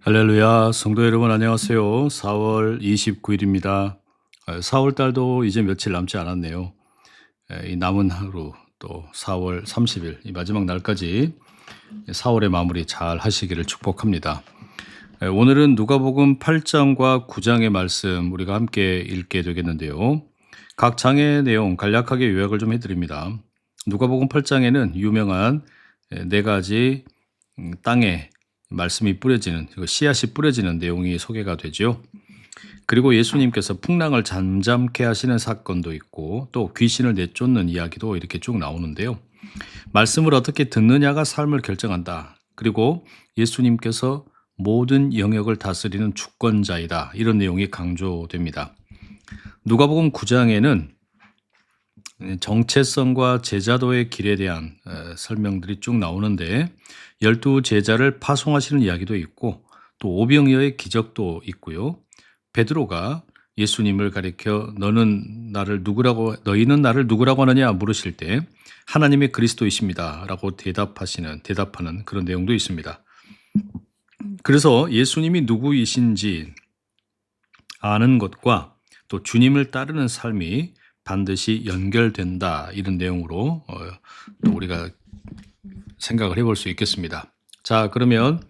할렐루야, 성도 여러분 안녕하세요. 4월 29일입니다. 4월 달도 이제 며칠 남지 않았네요. 이 남은 하루 또 4월 30일 이 마지막 날까지 4월의 마무리 잘 하시기를 축복합니다. 오늘은 누가복음 8장과 9장의 말씀 우리가 함께 읽게 되겠는데요. 각 장의 내용 간략하게 요약을 좀 해드립니다. 누가복음 8장에는 유명한 네 가지 땅에 말씀이 뿌려지는, 씨앗이 뿌려지는 내용이 소개가 되죠. 그리고 예수님께서 풍랑을 잠잠케 하시는 사건도 있고 또 귀신을 내쫓는 이야기도 이렇게 쭉 나오는데요. 말씀을 어떻게 듣느냐가 삶을 결정한다. 그리고 예수님께서 모든 영역을 다스리는 주권자이다. 이런 내용이 강조됩니다. 누가복음 9장에는 정체성과 제자도의 길에 대한 설명들이 쭉 나오는데 12제자를 파송하시는 이야기도 있고 또 오병이어의 기적도 있고요. 베드로가 예수님을 가리켜 너희는 나를 누구라고 하느냐 물으실 때 하나님의 그리스도이십니다 라고 대답하는 그런 내용도 있습니다. 그래서 예수님이 누구이신지 아는 것과 또 주님을 따르는 삶이 반드시 연결된다 이런 내용으로 또 우리가 생각을 해볼 수 있겠습니다. 자, 그러면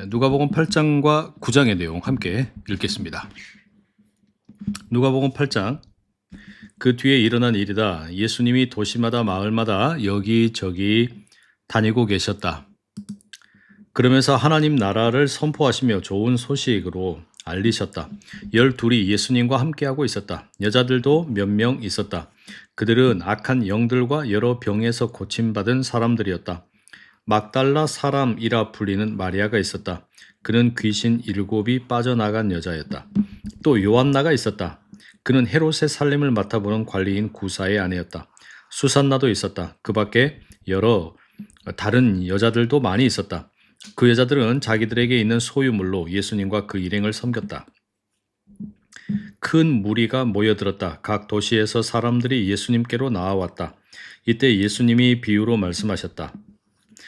누가복음 8장과 9장의 내용 함께 읽겠습니다. 누가복음 8장. 그 뒤에 일어난 일이다. 예수님이 도시마다 마을마다 여기저기 다니고 계셨다. 그러면서 하나님 나라를 선포하시며 좋은 소식으로 알리셨다. 12이 예수님과 함께하고 있었다. 여자들도 몇 명 있었다. 그들은 악한 영들과 여러 병에서 고침받은 사람들이었다. 막달라 사람이라 불리는 마리아가 있었다. 그는 귀신 7이 빠져나간 여자였다. 또 요한나가 있었다. 그는 헤롯의 살림을 맡아보는 관리인 구사의 아내였다. 수산나도 있었다. 그 밖에 여러 다른 여자들도 많이 있었다. 그 여자들은 자기들에게 있는 소유물로 예수님과 그 일행을 섬겼다. 큰 무리가 모여들었다. 각 도시에서 사람들이 예수님께로 나아왔다. 이때 예수님이 비유로 말씀하셨다.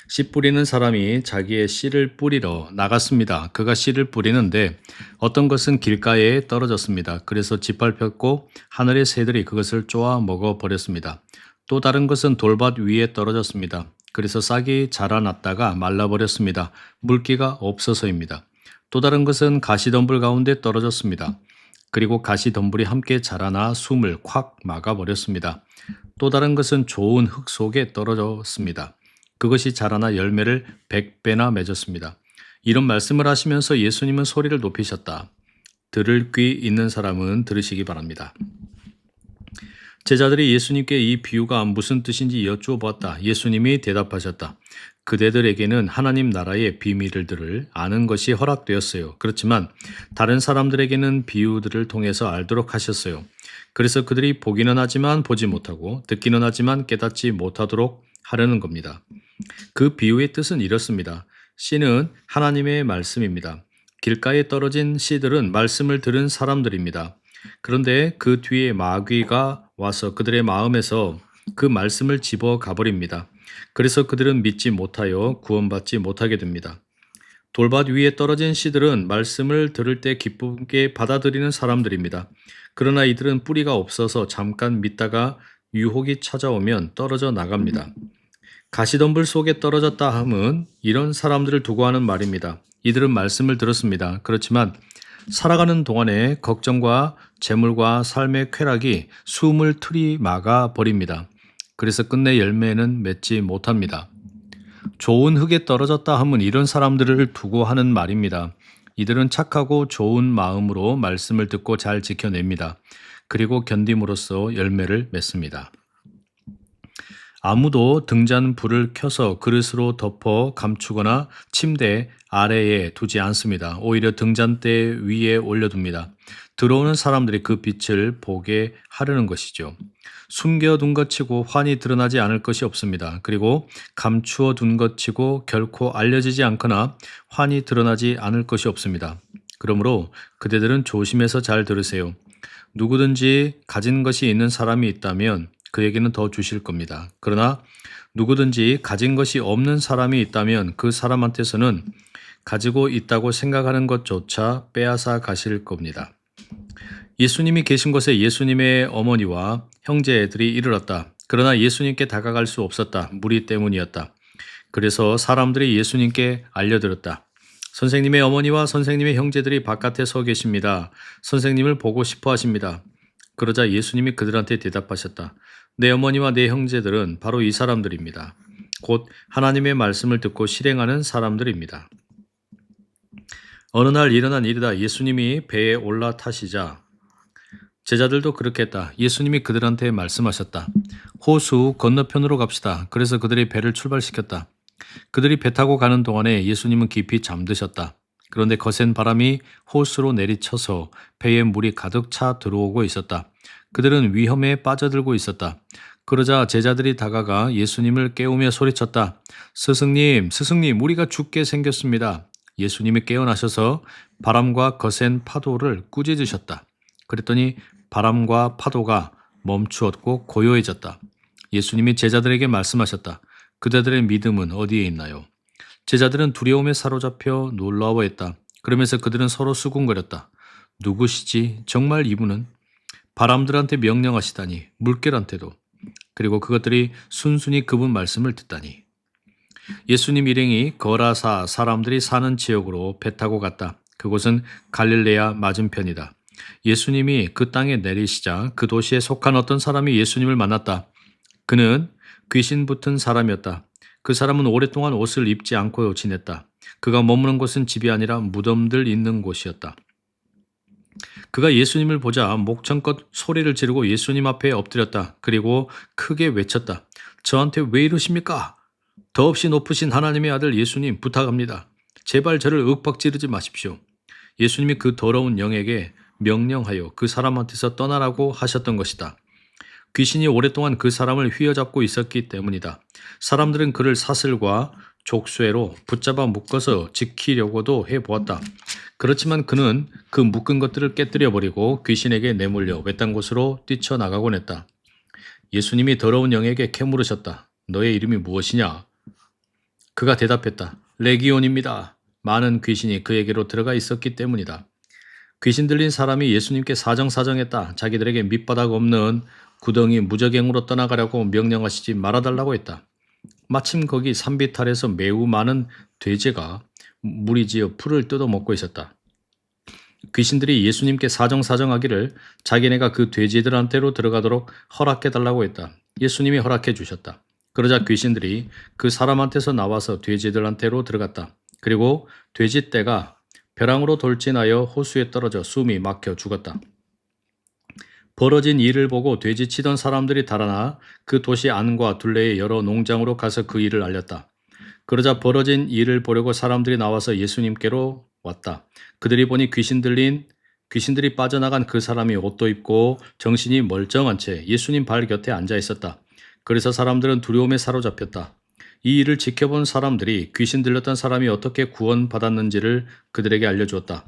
씨 뿌리는 사람이 자기의 씨를 뿌리러 나갔습니다. 그가 씨를 뿌리는데 어떤 것은 길가에 떨어졌습니다. 그래서 짓밟혔고 하늘의 새들이 그것을 쪼아 먹어버렸습니다. 또 다른 것은 돌밭 위에 떨어졌습니다. 그래서 싹이 자라났다가 말라버렸습니다. 물기가 없어서입니다. 또 다른 것은 가시덤불 가운데 떨어졌습니다. 그리고 가시덤불이 함께 자라나 숨을 콱 막아버렸습니다. 또 다른 것은 좋은 흙 속에 떨어졌습니다. 그것이 자라나 열매를 100배나 맺었습니다. 이런 말씀을 하시면서 예수님은 소리를 높이셨다. 들을 귀 있는 사람은 들으시기 바랍니다. 제자들이 예수님께 이 비유가 무슨 뜻인지 여쭈어 보았다. 예수님이 대답하셨다. 그대들에게는 하나님 나라의 비밀들을 아는 것이 허락되었어요. 그렇지만 다른 사람들에게는 비유들을 통해서 알도록 하셨어요. 그래서 그들이 보기는 하지만 보지 못하고 듣기는 하지만 깨닫지 못하도록 하려는 겁니다. 그 비유의 뜻은 이렇습니다. 씨는 하나님의 말씀입니다. 길가에 떨어진 씨들은 말씀을 들은 사람들입니다. 그런데 그 뒤에 마귀가 와서 그들의 마음에서 그 말씀을 집어 가버립니다. 그래서 그들은 믿지 못하여 구원받지 못하게 됩니다. 돌밭 위에 떨어진 씨들은 말씀을 들을 때 기쁘게 받아들이는 사람들입니다. 그러나 이들은 뿌리가 없어서 잠깐 믿다가 유혹이 찾아오면 떨어져 나갑니다. 가시덤불 속에 떨어졌다 함은 이런 사람들을 두고 하는 말입니다. 이들은 말씀을 들었습니다. 그렇지만 살아가는 동안에 걱정과 재물과 삶의 쾌락이 숨을 들이막아 버립니다. 그래서 끝내 열매는 맺지 못합니다. 좋은 흙에 떨어졌다 함은 이런 사람들을 두고 하는 말입니다. 이들은 착하고 좋은 마음으로 말씀을 듣고 잘 지켜냅니다. 그리고 견딤으로써 열매를 맺습니다. 아무도 등잔 불을 켜서 그릇으로 덮어 감추거나 침대 아래에 두지 않습니다. 오히려 등잔대 위에 올려둡니다. 들어오는 사람들이 그 빛을 보게 하려는 것이죠. 숨겨둔 것 치고 환히 드러나지 않을 것이 없습니다. 그리고 감추어 둔 것 치고 결코 알려지지 않거나 환히 드러나지 않을 것이 없습니다. 그러므로 그대들은 조심해서 잘 들으세요. 누구든지 가진 것이 있는 사람이 있다면 그에게는 더 주실 겁니다. 그러나 누구든지 가진 것이 없는 사람이 있다면 그 사람한테서는 가지고 있다고 생각하는 것조차 빼앗아 가실 겁니다. 예수님이 계신 곳에 예수님의 어머니와 형제들이 이르렀다. 그러나 예수님께 다가갈 수 없었다. 무리 때문이었다. 그래서 사람들이 예수님께 알려드렸다. 선생님의 어머니와 선생님의 형제들이 바깥에 서 계십니다. 선생님을 보고 싶어 하십니다. 그러자 예수님이 그들한테 대답하셨다. 내 어머니와 내 형제들은 바로 이 사람들입니다. 곧 하나님의 말씀을 듣고 실행하는 사람들입니다. 어느 날 일어난 일이다. 예수님이 배에 올라타시자 제자들도 그렇게 했다. 예수님이 그들한테 말씀하셨다. 호수 건너편으로 갑시다. 그래서 그들이 배를 출발시켰다. 그들이 배 타고 가는 동안에 예수님은 깊이 잠드셨다. 그런데 거센 바람이 호수로 내리쳐서 배에 물이 가득 차 들어오고 있었다. 그들은 위험에 빠져들고 있었다. 그러자 제자들이 다가가 예수님을 깨우며 소리쳤다. 스승님, 스승님, 우리가 죽게 생겼습니다. 예수님이 깨어나셔서 바람과 거센 파도를 꾸짖으셨다. 그랬더니 바람과 파도가 멈추었고 고요해졌다. 예수님이 제자들에게 말씀하셨다. 그대들의 믿음은 어디에 있나요? 제자들은 두려움에 사로잡혀 놀라워했다. 그러면서 그들은 서로 수군거렸다. 누구시지? 정말 이분은? 바람들한테 명령하시다니, 물결한테도. 그리고 그것들이 순순히 그분 말씀을 듣다니. 예수님 일행이 거라사 사람들이 사는 지역으로 배 타고 갔다. 그곳은 갈릴레아 맞은편이다. 예수님이 그 땅에 내리시자 그 도시에 속한 어떤 사람이 예수님을 만났다. 그는 귀신 붙은 사람이었다. 그 사람은 오랫동안 옷을 입지 않고 지냈다. 그가 머무는 곳은 집이 아니라 무덤들 있는 곳이었다. 그가 예수님을 보자 목청껏 소리를 지르고 예수님 앞에 엎드렸다. 그리고 크게 외쳤다. 저한테 왜 이러십니까? 더없이 높으신 하나님의 아들 예수님 부탁합니다. 제발 저를 윽박지르지 마십시오. 예수님이 그 더러운 영에게 명령하여 그 사람한테서 떠나라고 하셨던 것이다. 귀신이 오랫동안 그 사람을 휘어잡고 있었기 때문이다. 사람들은 그를 사슬과 족쇄로 붙잡아 묶어서 지키려고도 해보았다. 그렇지만 그는 그 묶은 것들을 깨뜨려버리고 귀신에게 내몰려 외딴 곳으로 뛰쳐나가곤 했다. 예수님이 더러운 영에게 캐물으셨다. 너의 이름이 무엇이냐? 그가 대답했다. 레기온입니다. 많은 귀신이 그에게로 들어가 있었기 때문이다. 귀신 들린 사람이 예수님께 사정사정했다. 자기들에게 밑바닥 없는 구덩이 무저갱으로 떠나가려고 명령하시지 말아달라고 했다. 마침 거기 산비탈에서 매우 많은 돼지가 무리지어 풀을 뜯어먹고 있었다. 귀신들이 예수님께 사정사정하기를 자기네가 그 돼지들한테로 들어가도록 허락해달라고 했다. 예수님이 허락해 주셨다. 그러자 귀신들이 그 사람한테서 나와서 돼지들한테로 들어갔다. 그리고 돼지떼가 벼랑으로 돌진하여 호수에 떨어져 숨이 막혀 죽었다. 벌어진 일을 보고 돼지치던 사람들이 달아나 그 도시 안과 둘레의 여러 농장으로 가서 그 일을 알렸다. 그러자 벌어진 일을 보려고 사람들이 나와서 예수님께로 왔다. 그들이 보니 귀신들이 빠져나간 그 사람이 옷도 입고 정신이 멀쩡한 채 예수님 발 곁에 앉아 있었다. 그래서 사람들은 두려움에 사로잡혔다. 이 일을 지켜본 사람들이 귀신 들렸던 사람이 어떻게 구원받았는지를 그들에게 알려주었다.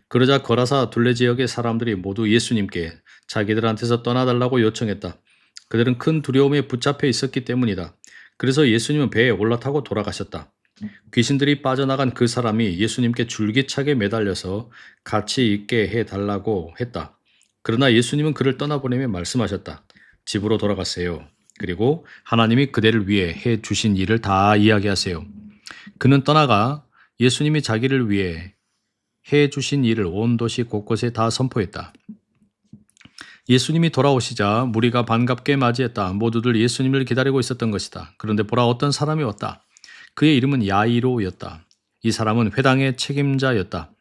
그러자 거라사 둘레 지역의 사람들이 모두 예수님께 자기들한테서 떠나달라고 요청했다. 그들은 큰 두려움에 붙잡혀 있었기 때문이다. 그래서 예수님은 배에 올라타고 돌아가셨다. 귀신들이 빠져나간 그 사람이 예수님께 줄기차게 매달려서 같이 있게 해달라고 했다. 그러나 예수님은 그를 떠나보내며 말씀하셨다. 집으로 돌아가세요. 그리고 하나님이 그대를 위해 해 주신 일을 다 이야기하세요. 그는 떠나가 예수님이 자기를 위해 해 주신 일을 온 도시 곳곳에 다 선포했다. 예수님이 돌아오시자 무리가 반갑게 맞이했다. 모두들 예수님을 기다리고 있었던 것이다. 그런데 보라, 어떤 사람이 왔다. 그의 이름은 야이로였다. 이 사람은 회당의 책임자였다.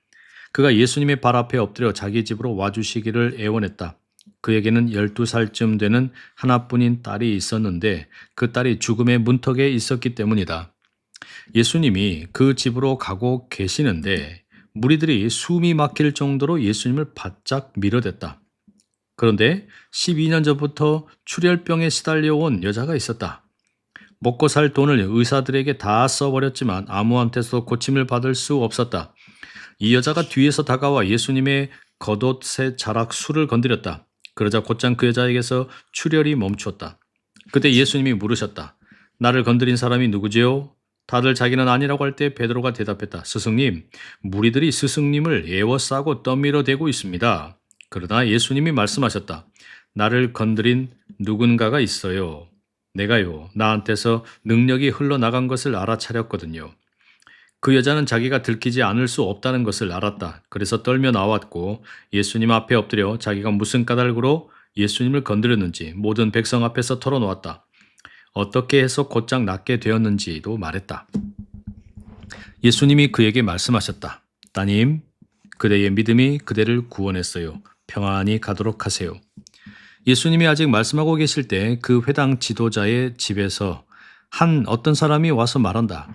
그가 예수님의 발 앞에 엎드려 자기 집으로 와주시기를 애원했다. 그에게는 12살쯤 되는 하나뿐인 딸이 있었는데 그 딸이 죽음의 문턱에 있었기 때문이다. 예수님이 그 집으로 가고 계시는데 무리들이 숨이 막힐 정도로 예수님을 바짝 밀어댔다. 그런데 12년 전부터 출혈병에 시달려 온 여자가 있었다. 먹고 살 돈을 의사들에게 다 써버렸지만 아무한테서 고침을 받을 수 없었다. 이 여자가 뒤에서 다가와 예수님의 겉옷의 자락 술을 건드렸다. 그러자 곧장 그 여자에게서 출혈이 멈추었다. 그때 예수님이 물으셨다. 나를 건드린 사람이 누구지요? 다들 자기는 아니라고 할 때 베드로가 대답했다. 스승님, 무리들이 스승님을 애워싸고 떠밀어대고 있습니다. 그러나 예수님이 말씀하셨다. 나를 건드린 누군가가 있어요. 내가요, 나한테서 능력이 흘러나간 것을 알아차렸거든요. 그 여자는 자기가 들키지 않을 수 없다는 것을 알았다. 그래서 떨며 나왔고 예수님 앞에 엎드려 자기가 무슨 까닭으로 예수님을 건드렸는지 모든 백성 앞에서 털어놓았다. 어떻게 해서 곧장 낫게 되었는지도 말했다. 예수님이 그에게 말씀하셨다. 따님, 그대의 믿음이 그대를 구원했어요. 평안히 가도록 하세요. 예수님이 아직 말씀하고 계실 때 그 회당 지도자의 집에서 어떤 사람이 와서 말한다.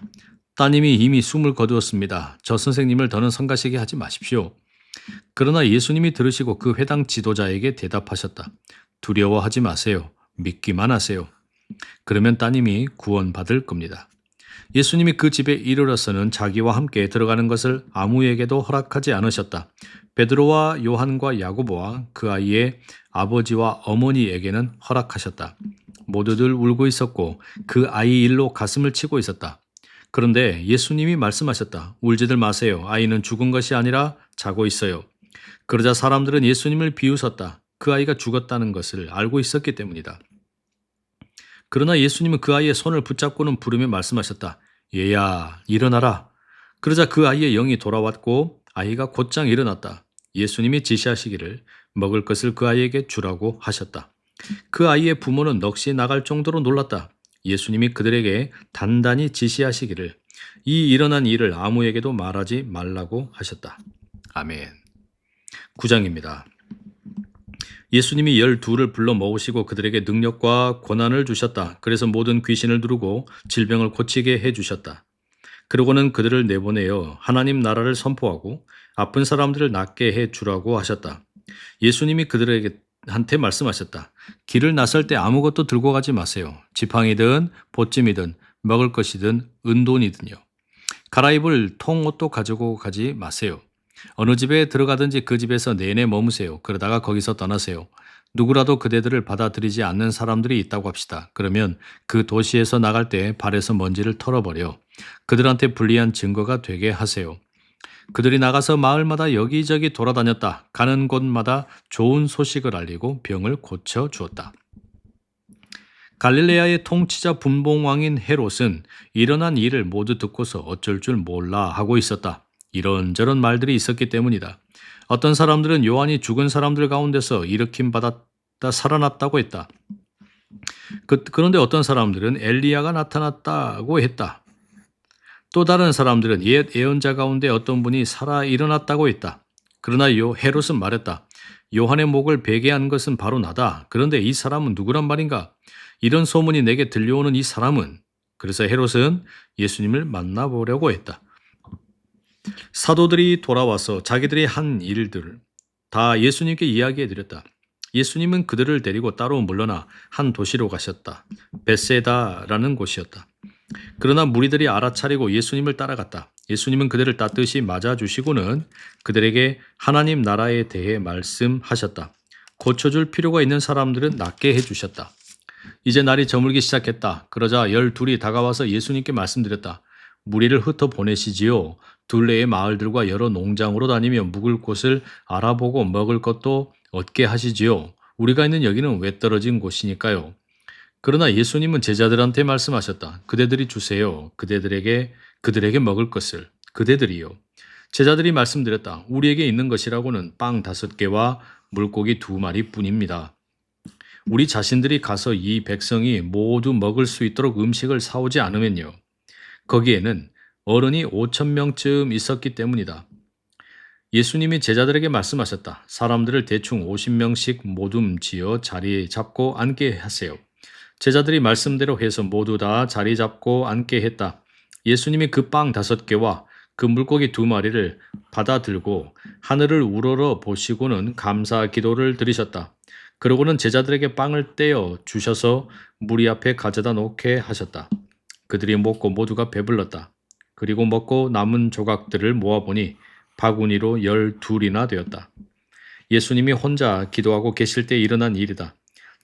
따님이 이미 숨을 거두었습니다. 저 선생님을 더는 성가시게 하지 마십시오. 그러나 예수님이 들으시고 그 회당 지도자에게 대답하셨다. 두려워하지 마세요. 믿기만 하세요. 그러면 따님이 구원받을 겁니다. 예수님이 그 집에 이르러서는 자기와 함께 들어가는 것을 아무에게도 허락하지 않으셨다. 베드로와 요한과 야고보와 그 아이의 아버지와 어머니에게는 허락하셨다. 모두들 울고 있었고 그 아이 일로 가슴을 치고 있었다. 그런데 예수님이 말씀하셨다. 울지들 마세요. 아이는 죽은 것이 아니라 자고 있어요. 그러자 사람들은 예수님을 비웃었다. 그 아이가 죽었다는 것을 알고 있었기 때문이다. 그러나 예수님은 그 아이의 손을 붙잡고는 부르며 말씀하셨다. 얘야, 일어나라. 그러자 그 아이의 영이 돌아왔고 아이가 곧장 일어났다. 예수님이 지시하시기를 먹을 것을 그 아이에게 주라고 하셨다. 그 아이의 부모는 넋이 나갈 정도로 놀랐다. 예수님이 그들에게 단단히 지시하시기를 이 일어난 일을 아무에게도 말하지 말라고 하셨다. 아멘. 9장입니다. 예수님이 12를 불러 모으시고 그들에게 능력과 권한을 주셨다. 그래서 모든 귀신을 두르고 질병을 고치게 해주셨다. 그러고는 그들을 내보내어 하나님 나라를 선포하고 아픈 사람들을 낫게 해주라고 하셨다. 예수님이 그들한테 말씀하셨다. 길을 나설 때 아무것도 들고 가지 마세요. 지팡이든 보찜이든 먹을 것이든 은돈이든요. 갈아입을 통옷도 가지고 가지 마세요. 어느 집에 들어가든지 그 집에서 내내 머무세요. 그러다가 거기서 떠나세요. 누구라도 그대들을 받아들이지 않는 사람들이 있다고 합시다. 그러면 그 도시에서 나갈 때 발에서 먼지를 털어버려 그들한테 불리한 증거가 되게 하세요. 그들이 나가서 마을마다 여기저기 돌아다녔다. 가는 곳마다 좋은 소식을 알리고 병을 고쳐 주었다. 갈릴레아의 통치자 분봉왕인 헤롯은 일어난 일을 모두 듣고서 어쩔 줄 몰라 하고 있었다. 이런저런 말들이 있었기 때문이다. 어떤 사람들은 요한이 죽은 사람들 가운데서 일으킴 받았다 살아났다고 했다. 그런데 어떤 사람들은 엘리야가 나타났다고 했다. 또 다른 사람들은 옛 예언자 가운데 어떤 분이 살아 일어났다고 했다. 그러나 헤롯은 말했다. 요한의 목을 베게 한 것은 바로 나다. 그런데 이 사람은 누구란 말인가? 이런 소문이 내게 들려오는 이 사람은. 그래서 헤롯은 예수님을 만나보려고 했다. 사도들이 돌아와서 자기들이 한 일들을 다 예수님께 이야기해 드렸다. 예수님은 그들을 데리고 따로 물러나 한 도시로 가셨다. 벳세다라는 곳이었다. 그러나 무리들이 알아차리고 예수님을 따라갔다. 예수님은 그들을 따뜻이 맞아주시고는 그들에게 하나님 나라에 대해 말씀하셨다. 고쳐줄 필요가 있는 사람들은 낫게 해주셨다. 이제 날이 저물기 시작했다. 그러자 12이 다가와서 예수님께 말씀드렸다. 무리를 흩어 보내시지요. 둘레의 마을들과 여러 농장으로 다니며 묵을 곳을 알아보고 먹을 것도 얻게 하시지요. 우리가 있는 여기는 왜 떨어진 곳이니까요. 그러나 예수님은 제자들한테 말씀하셨다. 그대들이 주세요. 그들에게 먹을 것을. 그대들이요. 제자들이 말씀드렸다. 우리에게 있는 것이라고는 빵 5개와 물고기 2마리 뿐입니다. 우리 자신들이 가서 이 백성이 모두 먹을 수 있도록 음식을 사오지 않으면요. 거기에는 어른이 5,000명쯤 있었기 때문이다. 예수님이 제자들에게 말씀하셨다. 사람들을 대충 50명씩 모둠지어 자리 잡고 앉게 하세요. 제자들이 말씀대로 해서 모두 다 자리 잡고 앉게 했다. 예수님이 그 빵 5개와 그 물고기 2마리를 받아 들고 하늘을 우러러 보시고는 감사 기도를 드리셨다. 그러고는 제자들에게 빵을 떼어 주셔서 무리 앞에 가져다 놓게 하셨다. 그들이 먹고 모두가 배불렀다. 그리고 먹고 남은 조각들을 모아보니 바구니로 12이나 되었다. 예수님이 혼자 기도하고 계실 때 일어난 일이다.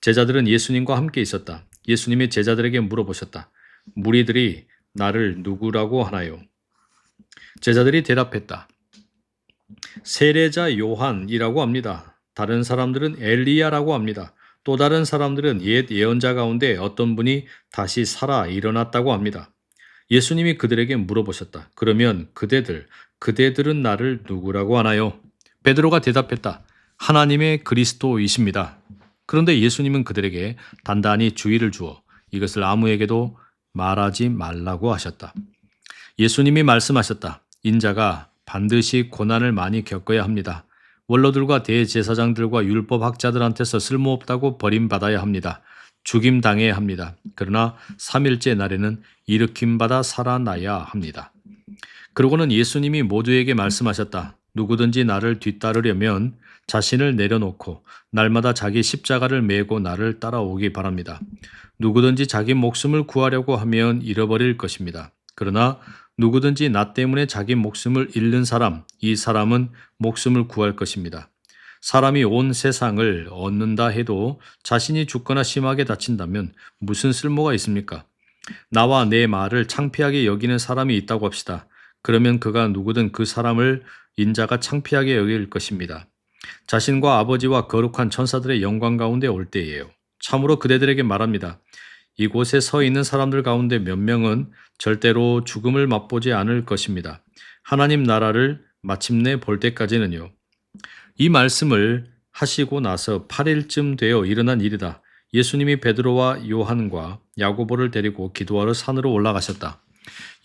제자들은 예수님과 함께 있었다. 예수님이 제자들에게 물어보셨다. 무리들이 나를 누구라고 하나요? 제자들이 대답했다. 세례자 요한이라고 합니다. 다른 사람들은 엘리야라고 합니다. 또 다른 사람들은 옛 예언자 가운데 어떤 분이 다시 살아 일어났다고 합니다. 예수님이 그들에게 물어보셨다. 그러면 그대들은 나를 누구라고 하나요? 베드로가 대답했다. 하나님의 그리스도이십니다. 그런데 예수님은 그들에게 단단히 주의를 주어 이것을 아무에게도 말하지 말라고 하셨다. 예수님이 말씀하셨다. 인자가 반드시 고난을 많이 겪어야 합니다. 원로들과 대제사장들과 율법학자들한테서 쓸모없다고 버림받아야 합니다. 죽임당해야 합니다. 그러나 3일째 날에는 일으킴받아 살아나야 합니다. 그러고는 예수님이 모두에게 말씀하셨다. 누구든지 나를 뒤따르려면 자신을 내려놓고 날마다 자기 십자가를 메고 나를 따라오기 바랍니다. 누구든지 자기 목숨을 구하려고 하면 잃어버릴 것입니다. 그러나 누구든지 나 때문에 자기 목숨을 잃는 사람, 이 사람은 목숨을 구할 것입니다. 사람이 온 세상을 얻는다 해도 자신이 죽거나 심하게 다친다면 무슨 쓸모가 있습니까? 나와 내 말을 창피하게 여기는 사람이 있다고 합시다. 그러면 그가 누구든 그 사람을 인자가 창피하게 여길 것입니다. 자신과 아버지와 거룩한 천사들의 영광 가운데 올 때예요. 참으로 그대들에게 말합니다. 이곳에 서 있는 사람들 가운데 몇 명은 절대로 죽음을 맛보지 않을 것입니다. 하나님 나라를 마침내 볼 때까지는요. 이 말씀을 하시고 나서 8일쯤 되어 일어난 일이다. 예수님이 베드로와 요한과 야고보를 데리고 기도하러 산으로 올라가셨다.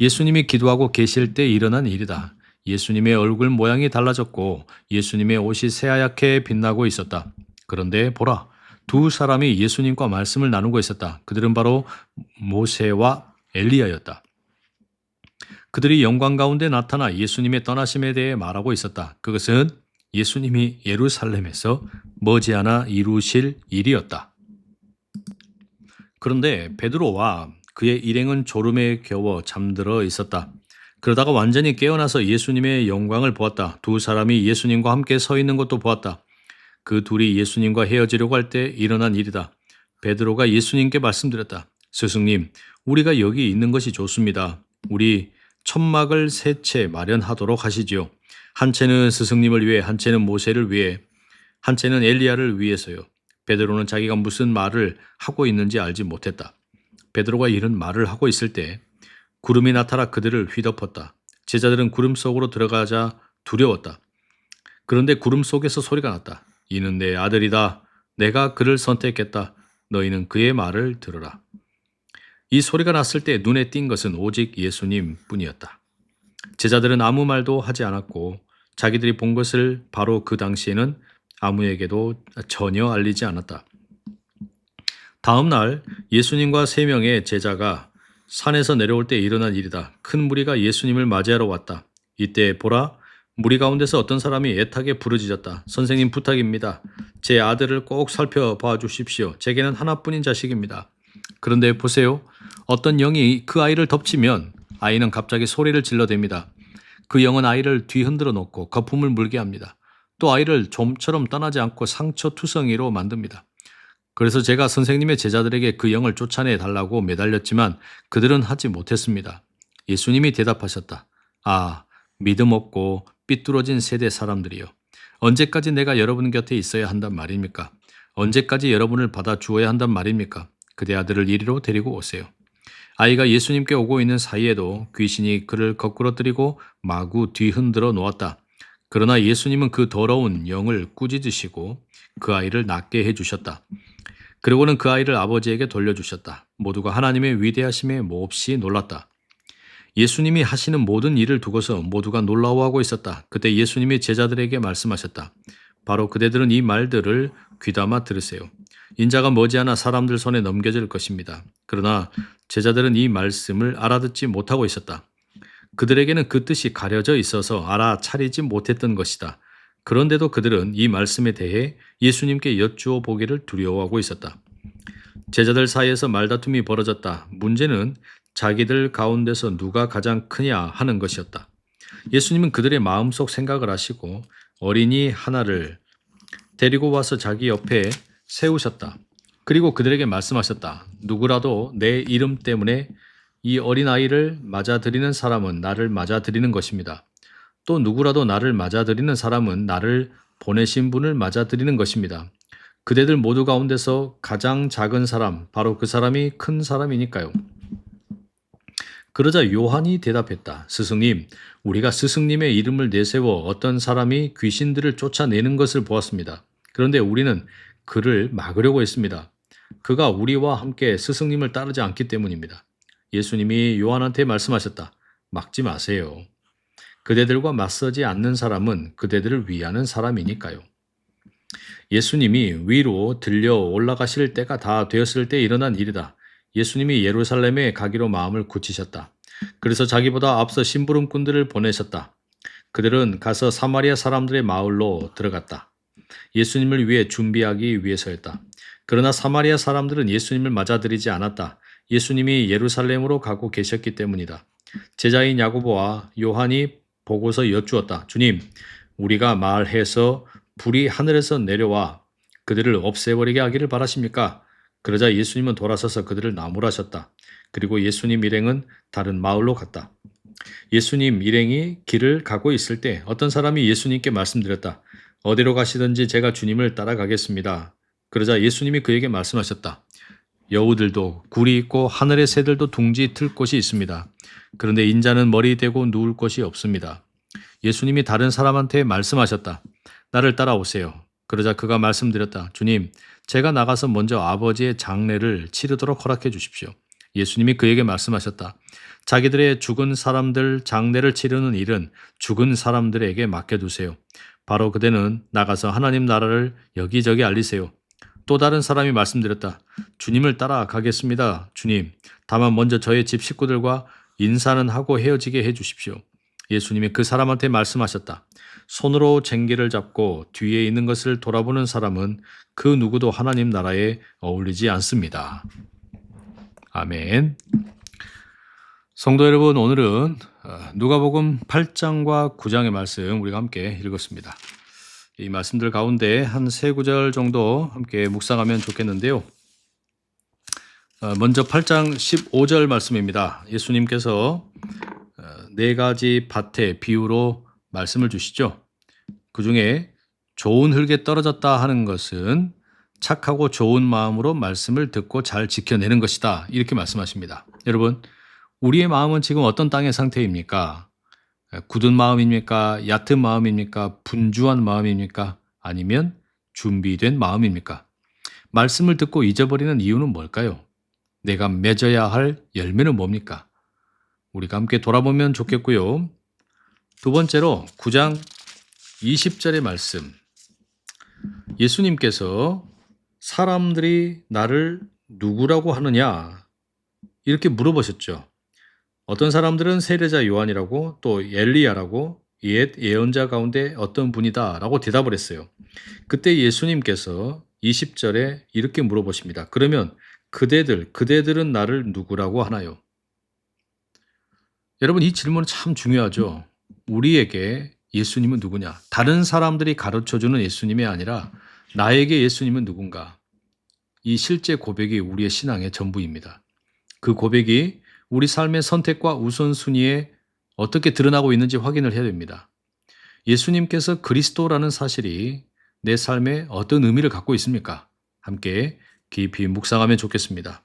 예수님이 기도하고 계실 때 일어난 일이다. 예수님의 얼굴 모양이 달라졌고 예수님의 옷이 새하얗게 빛나고 있었다. 그런데 보라, 두 사람이 예수님과 말씀을 나누고 있었다. 그들은 바로 모세와 엘리야였다. 그들이 영광 가운데 나타나 예수님의 떠나심에 대해 말하고 있었다. 그것은 예수님이 예루살렘에서 머지않아 이루실 일이었다. 그런데 베드로와 그의 일행은 졸음에 겨워 잠들어 있었다. 그러다가 완전히 깨어나서 예수님의 영광을 보았다. 두 사람이 예수님과 함께 서 있는 것도 보았다. 그 둘이 예수님과 헤어지려고 할 때 일어난 일이다. 베드로가 예수님께 말씀드렸다. 스승님, 우리가 여기 있는 것이 좋습니다. 우리 천막을 세 채 마련하도록 하시지요. 한 채는 스승님을 위해, 한 채는 모세를 위해, 한 채는 엘리야를 위해서요. 베드로는 자기가 무슨 말을 하고 있는지 알지 못했다. 베드로가 이런 말을 하고 있을 때 구름이 나타나 그들을 휘덮었다. 제자들은 구름 속으로 들어가자 두려웠다. 그런데 구름 속에서 소리가 났다. 이는 내 아들이다. 내가 그를 선택했다. 너희는 그의 말을 들으라. 이 소리가 났을 때 눈에 띈 것은 오직 예수님 뿐이었다. 제자들은 아무 말도 하지 않았고 자기들이 본 것을 바로 그 당시에는 아무에게도 전혀 알리지 않았다. 다음 날 예수님과 3명의 제자가 산에서 내려올 때 일어난 일이다. 큰 무리가 예수님을 맞이하러 왔다. 이때 보라, 무리 가운데서 어떤 사람이 애타게 부르짖었다. 선생님 부탁입니다. 제 아들을 꼭 살펴봐 주십시오. 제게는 하나뿐인 자식입니다. 그런데 보세요. 어떤 영이 그 아이를 덮치면 아이는 갑자기 소리를 질러댑니다. 그 영은 아이를 뒤흔들어 놓고 거품을 물게 합니다. 또 아이를 좀처럼 떠나지 않고 상처투성이로 만듭니다. 그래서 제가 선생님의 제자들에게 그 영을 쫓아내 달라고 매달렸지만 그들은 하지 못했습니다. 예수님이 대답하셨다. 아, 믿음 없고 삐뚤어진 세대 사람들이요. 언제까지 내가 여러분 곁에 있어야 한단 말입니까? 언제까지 여러분을 받아주어야 한단 말입니까? 그대 아들을 이리로 데리고 오세요. 아이가 예수님께 오고 있는 사이에도 귀신이 그를 거꾸러뜨리고 마구 뒤흔들어 놓았다. 그러나 예수님은 그 더러운 영을 꾸짖으시고 그 아이를 낫게 해주셨다. 그리고는 그 아이를 아버지에게 돌려주셨다. 모두가 하나님의 위대하심에 몹시 놀랐다. 예수님이 하시는 모든 일을 두고서 모두가 놀라워하고 있었다. 그때 예수님이 제자들에게 말씀하셨다. 바로 그대들은 이 말들을 귀담아 들으세요. 인자가 머지않아 사람들 손에 넘겨질 것입니다. 그러나 제자들은 이 말씀을 알아듣지 못하고 있었다. 그들에게는 그 뜻이 가려져 있어서 알아차리지 못했던 것이다. 그런데도 그들은 이 말씀에 대해 예수님께 여쭈어 보기를 두려워하고 있었다. 제자들 사이에서 말다툼이 벌어졌다. 문제는 자기들 가운데서 누가 가장 크냐 하는 것이었다. 예수님은 그들의 마음속 생각을 아시고 어린이 하나를 데리고 와서 자기 옆에 세우셨다. 그리고 그들에게 말씀하셨다. 누구라도 내 이름 때문에 이 어린아이를 맞아들이는 사람은 나를 맞아들이는 것입니다. 또 누구라도 나를 맞아들이는 사람은 나를 보내신 분을 맞아들이는 것입니다. 그대들 모두 가운데서 가장 작은 사람, 바로 그 사람이 큰 사람이니까요. 그러자 요한이 대답했다. 스승님, 우리가 스승님의 이름을 내세워 어떤 사람이 귀신들을 쫓아내는 것을 보았습니다. 그런데 우리는 그를 막으려고 했습니다. 그가 우리와 함께 스승님을 따르지 않기 때문입니다. 예수님이 요한한테 말씀하셨다. 막지 마세요. 그대들과 맞서지 않는 사람은 그대들을 위하는 사람이니까요. 예수님이 위로 들려 올라가실 때가 다 되었을 때 일어난 일이다. 예수님이 예루살렘에 가기로 마음을 굳히셨다. 그래서 자기보다 앞서 심부름꾼들을 보내셨다. 그들은 가서 사마리아 사람들의 마을로 들어갔다. 예수님을 위해 준비하기 위해서였다. 그러나 사마리아 사람들은 예수님을 맞아들이지 않았다. 예수님이 예루살렘으로 가고 계셨기 때문이다. 제자인 야고보와 요한이 보고서 여쭈었다. 주님, 우리가 말해서 불이 하늘에서 내려와 그들을 없애버리게 하기를 바라십니까? 그러자 예수님은 돌아서서 그들을 나무라셨다. 그리고 예수님 일행은 다른 마을로 갔다. 예수님 일행이 길을 가고 있을 때 어떤 사람이 예수님께 말씀드렸다. 어디로 가시든지 제가 주님을 따라가겠습니다. 그러자 예수님이 그에게 말씀하셨다. 여우들도 굴이 있고 하늘의 새들도 둥지 틀 곳이 있습니다. 그런데 인자는 머리 대고 누울 곳이 없습니다. 예수님이 다른 사람한테 말씀하셨다. 나를 따라오세요. 그러자 그가 말씀드렸다. 주님, 제가 나가서 먼저 아버지의 장례를 치르도록 허락해 주십시오. 예수님이 그에게 말씀하셨다. 자기들의 죽은 사람들 장례를 치르는 일은 죽은 사람들에게 맡겨두세요. 바로 그대는 나가서 하나님 나라를 여기저기 알리세요. 또 다른 사람이 말씀드렸다. 주님을 따라가겠습니다. 주님, 다만 먼저 저의 집 식구들과 인사는 하고 헤어지게 해 주십시오. 예수님이 그 사람한테 말씀하셨다. 손으로 쟁기를 잡고 뒤에 있는 것을 돌아보는 사람은 그 누구도 하나님 나라에 어울리지 않습니다. 아멘. 성도 여러분, 오늘은 누가복음 8장과 9장의 말씀 우리가 함께 읽었습니다. 이 말씀들 가운데 한 세 구절 정도 함께 묵상하면 좋겠는데요. 먼저 8장 15절 말씀입니다. 예수님께서 네 가지 밭의 비유로 말씀을 주시죠. 그 중에 좋은 흙에 떨어졌다 하는 것은 착하고 좋은 마음으로 말씀을 듣고 잘 지켜내는 것이다. 이렇게 말씀하십니다. 여러분, 우리의 마음은 지금 어떤 땅의 상태입니까? 굳은 마음입니까? 얕은 마음입니까? 분주한 마음입니까? 아니면 준비된 마음입니까? 말씀을 듣고 잊어버리는 이유는 뭘까요? 내가 맺어야 할 열매는 뭡니까? 우리가 함께 돌아보면 좋겠고요. 두 번째로 9장 20절의 말씀. 예수님께서 사람들이 나를 누구라고 하느냐? 이렇게 물어보셨죠. 어떤 사람들은 세례자 요한이라고 또 엘리야라고 옛 예언자 가운데 어떤 분이다 라고 대답을 했어요. 그때 예수님께서 20절에 이렇게 물어보십니다. 그러면 그대들은 나를 누구라고 하나요? 여러분, 이 질문은 참 중요하죠. 우리에게 예수님은 누구냐? 다른 사람들이 가르쳐주는 예수님이 아니라 나에게 예수님은 누군가? 이 실제 고백이 우리의 신앙의 전부입니다. 그 고백이 우리 삶의 선택과 우선순위에 어떻게 드러나고 있는지 확인을 해야 됩니다. 예수님께서 그리스도라는 사실이 내 삶에 어떤 의미를 갖고 있습니까? 함께 깊이 묵상하면 좋겠습니다.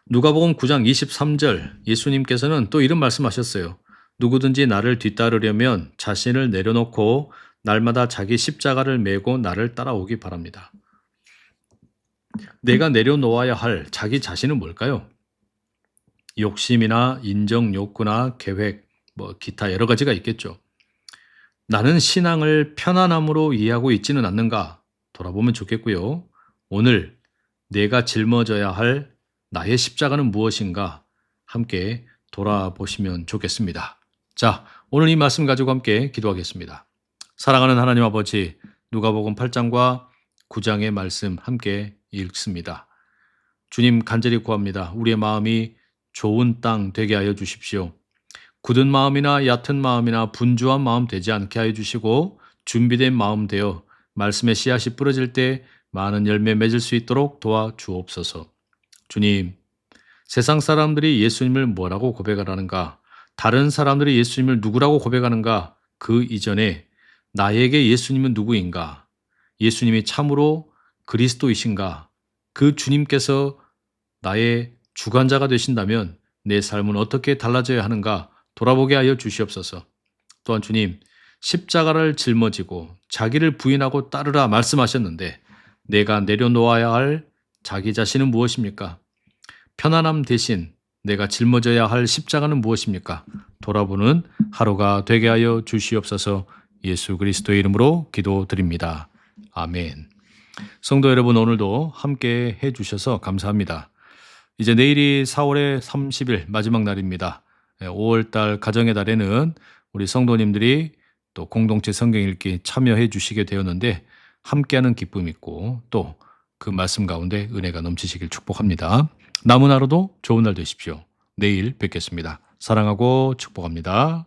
누가복음 9장 23절 예수님께서는 또 이런 말씀하셨어요. 누구든지 나를 뒤따르려면 자신을 내려놓고 날마다 자기 십자가를 메고 나를 따라오기 바랍니다. 내가 내려놓아야 할 자기 자신은 뭘까요? 욕심이나 인정 욕구나 계획, 기타 여러 가지가 있겠죠. 나는 신앙을 편안함으로 이해하고 있지는 않는가 돌아보면 좋겠고요. 오늘 내가 짊어져야 할 나의 십자가는 무엇인가 함께 돌아보시면 좋겠습니다. 자, 오늘 이 말씀 가지고 함께 기도하겠습니다. 사랑하는 하나님 아버지, 누가복음 8장과 9장의 말씀 함께 읽습니다. 주님, 간절히 구합니다. 우리의 마음이 좋은 땅 되게 하여 주십시오. 굳은 마음이나 얕은 마음이나 분주한 마음 되지 않게 하여 주시고 준비된 마음 되어 말씀의 씨앗이 뿌려질 때 많은 열매 맺을 수 있도록 도와주옵소서. 주님, 세상 사람들이 예수님을 뭐라고 고백하는가? 다른 사람들이 예수님을 누구라고 고백하는가? 그 이전에 나에게 예수님은 누구인가? 예수님이 참으로 그리스도이신가? 그 주님께서 나의 주관자가 되신다면 내 삶은 어떻게 달라져야 하는가? 돌아보게 하여 주시옵소서. 또한 주님, 십자가를 짊어지고 자기를 부인하고 따르라 말씀하셨는데 내가 내려놓아야 할 자기 자신은 무엇입니까? 편안함 대신 내가 짊어져야 할 십자가는 무엇입니까? 돌아보는 하루가 되게 하여 주시옵소서. 예수 그리스도의 이름으로 기도드립니다. 아멘. 성도 여러분, 오늘도 함께 해주셔서 감사합니다. 이제 내일이 4월의 30일 마지막 날입니다. 5월달 가정의 달에는 우리 성도님들이 또 공동체 성경 읽기 참여해 주시게 되었는데 함께하는 기쁨이 있고 또 그 말씀 가운데 은혜가 넘치시길 축복합니다. 남은 하루도 좋은 날 되십시오. 내일 뵙겠습니다. 사랑하고 축복합니다.